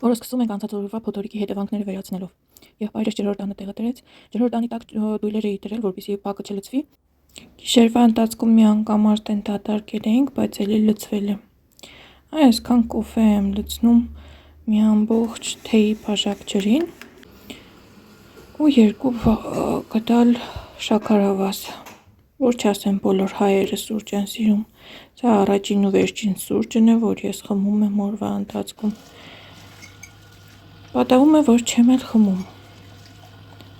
որը սկսում ենք անցած օրվա փոթորիկի հետևանքները վերացնելով։ Եղբայրս ջրհորդանը տեղը դրեց, ջրհորդանի տակ դույլեր էի դրել, որպեսզի պակը չլցվի։ Գիշերվա ընթացքում մի անգամ արդեն դատարկել էինք, բայց էլի լցվել է։ Այսքան կոֆե եմ լցնում մի ամբողջ թեյի բաժակ ջրին ու 2 գդալ շաքարավազ, որ չասեն բոլոր հայերը սուրճ են սիրում։ Սա առաջին ու վերջին սուրճն է, որ ես խմում եմ օրվա ընթացքում։ Պատահում է, որ չեմ էլ խմում։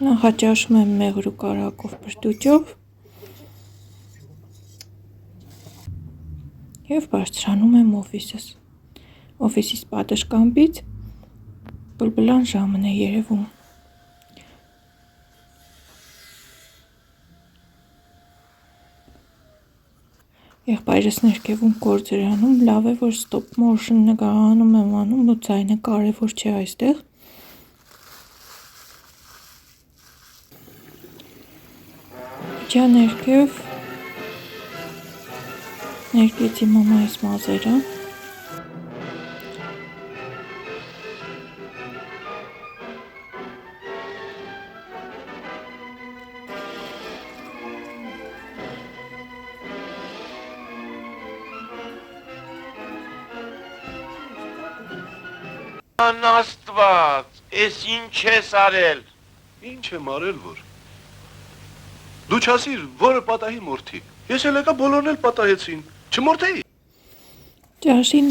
Նախաճաշում եմ մեղր ու կարագով բրդուճով և բարձրանում եմ օֆիսիս պատշգամբից բլբլան ժամն է երևում։ Եղբայրս ներքևում գործեր անում, լավ է, որ stop motion նկարահանում եմ անում ու ձայնը կարևոր չէ այստեղ։ Իջա ներքև, ներկեցի մամայիս մազերը։ Անաստված, ես ինչ ես արել։ Ինչ եմ արել որ։ Դու չասիր, որը պատահի մորթի։ Ես էլ եկա բոլորն էլ պատահեցին։ Չմորթեի։ Ճաշին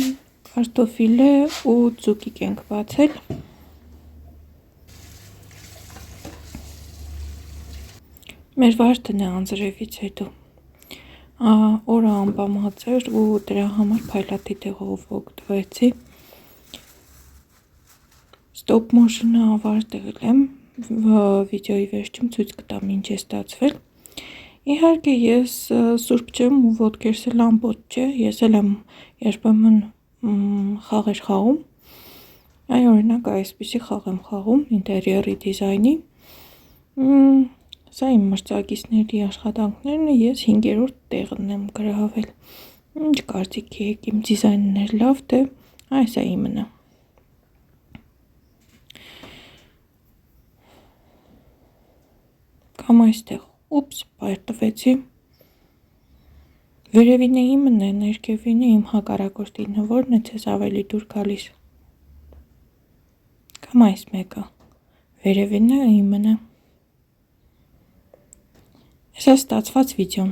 կարտոֆիլե ու ձուկիկ ենք բացել։ Մեր վարդն է անձրևից հետո։ Օրը անպամած էր ու դրա համար փայլատի տեղով օգտվեցի։ Stop motion-ը ավարտել եմ, վիդեոյի վերջում ցույց կտամ ինչ է ստացվել։ Իհարկե ես սուրբ չեմ ու ոտքերս էլ ամբողջ չէ, ես էլ եմ երբեմն խաղեր խաղում։ Այ օրինակ այսպիսի խաղ եմ խաղում ինտերիերի դիզայնի։ Սա իմ մրցակիցների աշխատանքներն է, ես 5-րդ տեղն եմ գրավել։ Ինչ կարծիքի եք, իմ դիզայնն էր լավ, թե այս է իմն է։ Կամ այստեղ, ուպս, պարտվեցի։ Վերևինը իմն է, ներքևինը իմ հակառակորդինը, որն է ձեզ ավելի դուր գալիս։ Կամ այս մեկը, վերևինը իմն է։ Սա ստացված վիդեոն։